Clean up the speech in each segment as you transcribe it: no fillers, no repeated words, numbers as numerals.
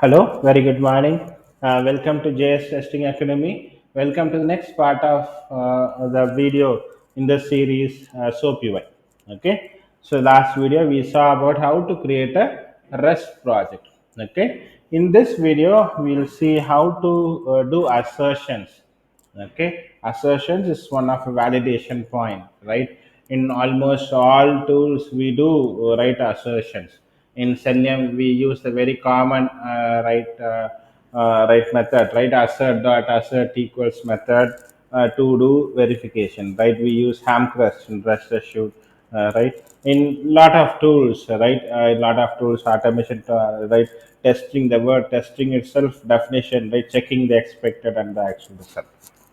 Hello, very good morning. Welcome to JS Testing Academy. Welcome to the next part of the video in the series SoapUI. Okay, so last video we saw about how to create a REST project. Okay, in this video we'll see how to do assertions. Okay, assertions is one of a validation point, right? In almost all tools we do write assertions. In Selenium we use the very common write method, right? Assert equals method to do verification, right? We use hamcrest and rest assured, right? In lot of tools, right? A lot of tools, automation, right? Testing, the word testing itself, definition, right? Checking the expected and the actual result.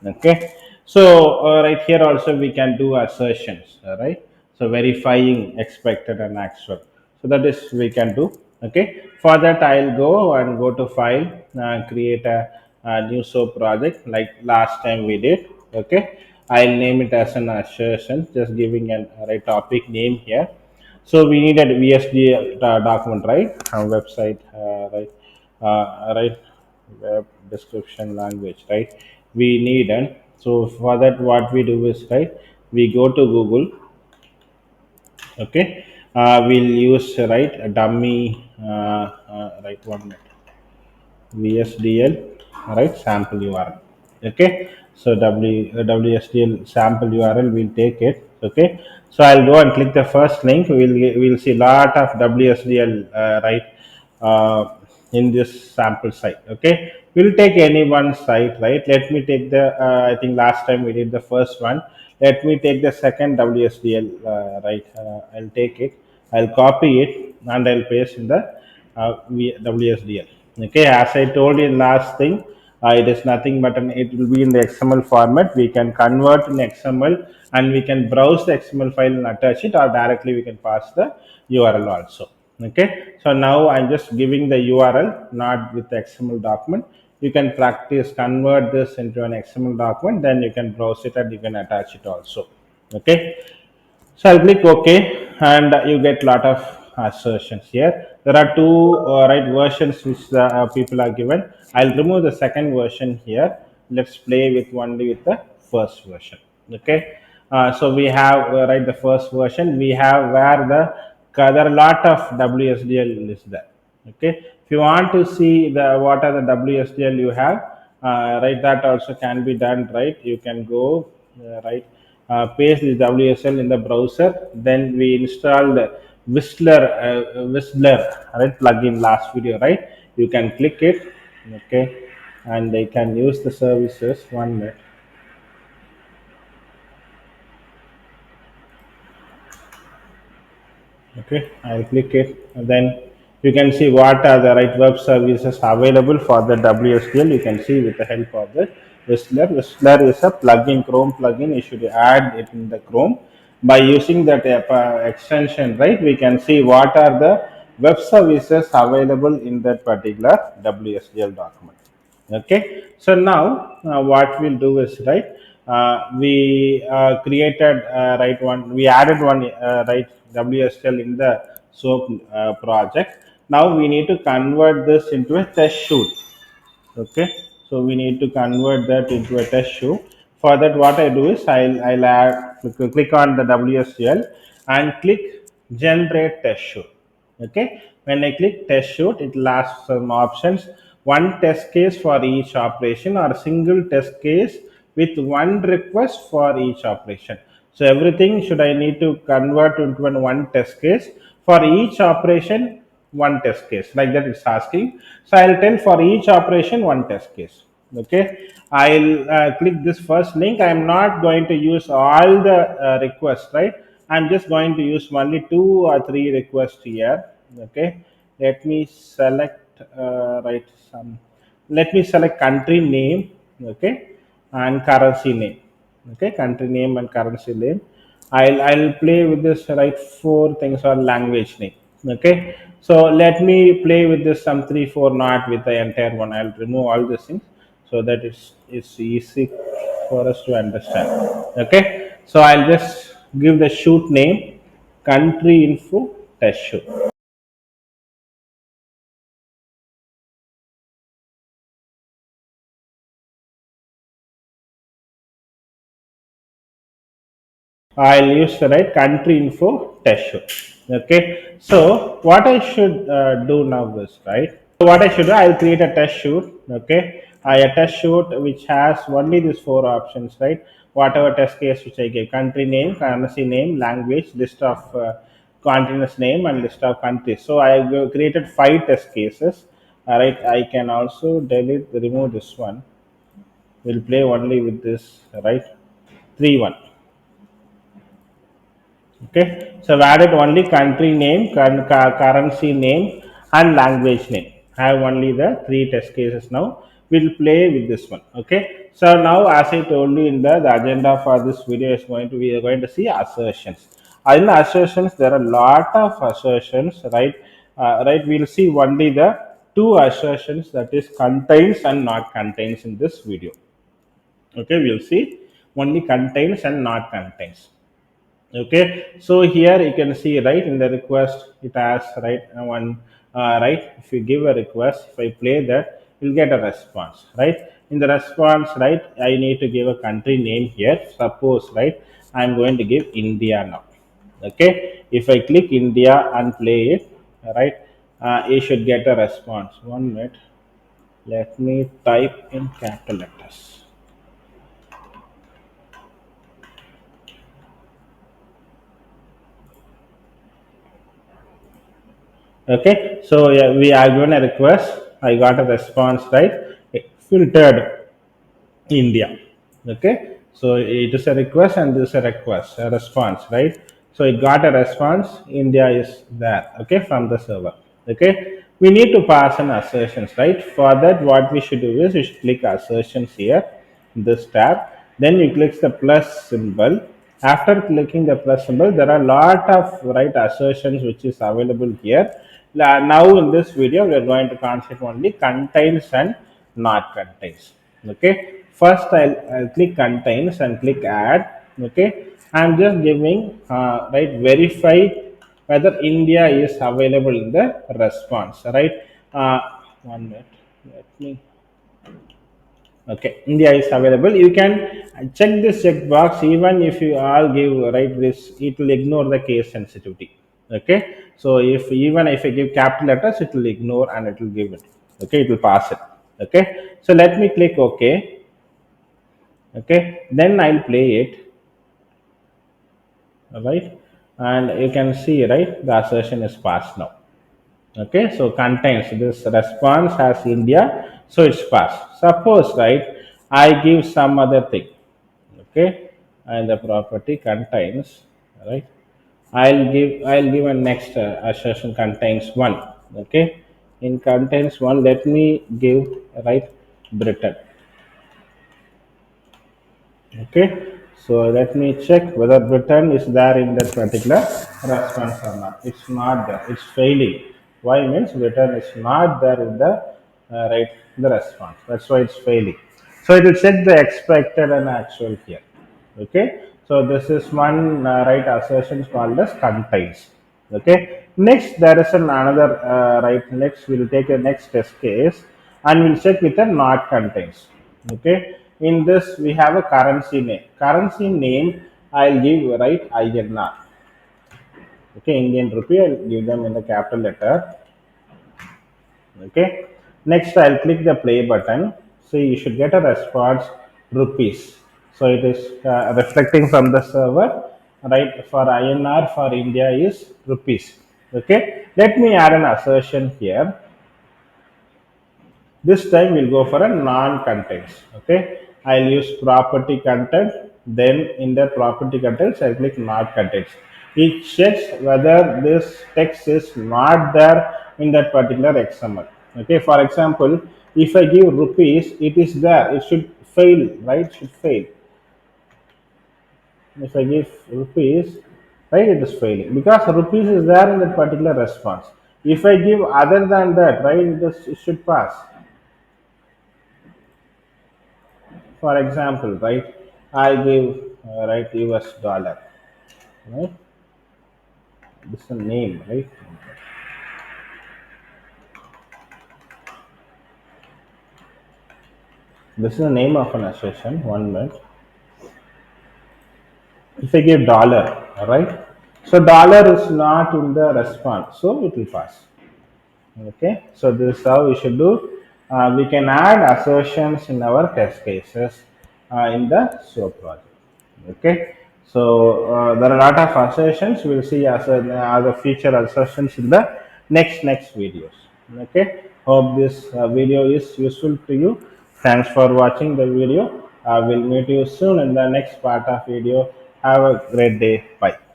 Okay, so right here also we can do assertions, right? So verifying expected and actual, so that is we can do. Okay, for that I'll go and go to file, create a new soap project like last time we did. Okay, I'll name it as an assertion, just giving an right topic name here. So we needed VSD document, right? Website, right, web description language, right? We need. And so for that what we do is, right, we go to Google. Okay, we'll use, right, a dummy, right, 1 minute, VSDL, right, sample URL. Okay, so WSDL sample URL, we'll take it. Okay, so I'll go and click the first link. We'll see lot of WSDL, right, uh, in this sample site. Okay, we'll take any one site, right? Let me take the, I think last time we did the first one. Let me take the second WSDL, right? I'll take it, I'll copy it, and I'll paste in the WSDL. Okay, as I told you last thing, it is nothing but it will be in the XML format. We can convert in XML and we can browse the XML file and attach it, or directly we can pass the URL also. Okay, so now I'm just giving the URL, not with the XML document. You can practice convert this into an XML document, then you can browse it and you can attach it also. Okay, so I'll click OK, and you get lot of assertions here. There are two right versions which the people are given. I'll remove the second version here. Let's play with only with the first version. Okay, so we have, right, the first version. We have where there are a lot of WSDL is there. Okay, if you want to see the what are the WSDL you have, right, that also can be done, right? You can go, right, paste the WSL in the browser. Then we installed Whistler, right, plugin last video, right? You can click it. Okay, and they can use the services. 1 minute. Okay, I'll click it, and then you can see what are the right web services available for the WSDL. You can see with the help of the Whistler. Whistler is a plugin, Chrome plugin. You should add it in the Chrome. By using that extension, right, we can see what are the web services available in that particular WSDL document. Okay, so now what we'll do is, right, we created, right, one, we added one, right, WSL in the soap project. Now we need to convert this into a test shoot. Okay, so we need to convert that into a test shoe. For that what I do is, I'll add, click on the WSL and click generate test shoot. Okay, when I click test shoot, it will ask some options: one test case for each operation, or single test case with one request for each operation. So everything should I need to convert into one test case for each operation, one test case, like that it's asking. So I'll tell for each operation one test case. Okay, I'll click this first link. I'm not going to use all the requests, right? I'm just going to use only 2 or 3 requests here. Okay, let me select, right, some, let me select country name. Okay, and currency name. Okay, country name and currency name. I'll play with this, right, 4 things, or language name. Okay, so let me play with this some 3 4, not with the entire one. I'll remove all these things so that it's easy for us to understand. Okay, so I'll just give the shoot name, country info, test shoot. I'll use the right country info test shoot. Okay, so what I should do now is right. So what I should do, I'll create a test shoot. Okay, a test shoot which has only these four options, right? Whatever test case which I give: country name, currency name, language, list of continents name, and list of countries. So I have created five test cases. All right, I can also remove this one. We'll play only with this, right? 3-1. Okay, so I've added only country name, currency name, and language name. I have only the three test cases now. We'll play with this one. Okay, so now as I told you in the agenda for this video is going to, we are going to see assertions. In the assertions, there are a lot of assertions, right? Right, we'll see only the two assertions, that is contains and not contains, in this video. Okay, we'll see only contains and not contains. Okay, so here you can see, right, in the request it has, right, one, right, if you give a request, if I play that, you'll get a response, right? In the response, right, I need to give a country name here. Suppose, right, I'm going to give India now. Okay, if I click India and play it, right, you should get a response. 1 minute, let me type in capital letters. Okay, so yeah, we are given a request. I got a response, right? Filtered India. Okay, so it is a request and this is a request, a response, right? So it got a response. India is there. Okay, from the server. Okay, we need to pass an assertions, right? For that, what we should do is we should click assertions here, this tab. Then you click the plus symbol. After clicking the plus symbol, there are a lot of right assertions which is available here. Now in this video, we are going to concentrate only contains and not contains. Okay, first I'll click contains and click add. Okay, I'm just giving right, verify whether India is available in the response, right? 1 minute, let me, okay, India is available. You can check this checkbox even if you all give right this, it will ignore the case sensitivity. Okay, so if even if I give capital letters, it will ignore and it will give it. Okay, it will pass it. Okay, so let me click OK. Okay, then I'll play it. All right, and you can see, right, the assertion is passed now. Okay, so contains, this response has India, so it's passed. Suppose, right, I give some other thing. Okay, and the property contains, right, I'll give a next assertion contains one. Okay, in contains one, let me give, right, Britain. Okay, so let me check whether Britain is there in that particular response or not. It's not there. It's failing. Why means Britain is not there in the right, the response. That's why it's failing. So it will check the expected and actual here. Okay, so this is one right assertion called as contains. Okay, next there is another right. Next we'll take a next test case and we'll check with a not contains. Okay, in this we have a currency name. Currency name I'll give, right, INR. Okay, Indian rupee, I'll give them in the capital letter. Okay, next I'll click the play button. So you should get a response rupees. So it is reflecting from the server, right? For INR for India is rupees. Okay, let me add an assertion here. This time we'll go for a non-contents. Okay, I'll use property content. Then in the property contents, I'll click not contents. It checks whether this text is not there in that particular XML. Okay, for example, if I give rupees, it is there. It should fail, right? It should fail. If I give rupees, right, it is failing because rupees is there in that particular response. If I give other than that, right, it should pass. For example, right, I give right US dollar, right? This is a name, right? This is the name of an association. 1 minute. If I give dollar, right? So dollar is not in the response, so it will pass. Okay, so this is how we should do. We can add assertions in our test cases in the SOAP project. Okay, so there are a lot of assertions. We'll see as a feature assertions in the next videos. Okay, hope this video is useful to you. Thanks for watching the video. We'll meet you soon in the next part of video. Have a great day. Bye.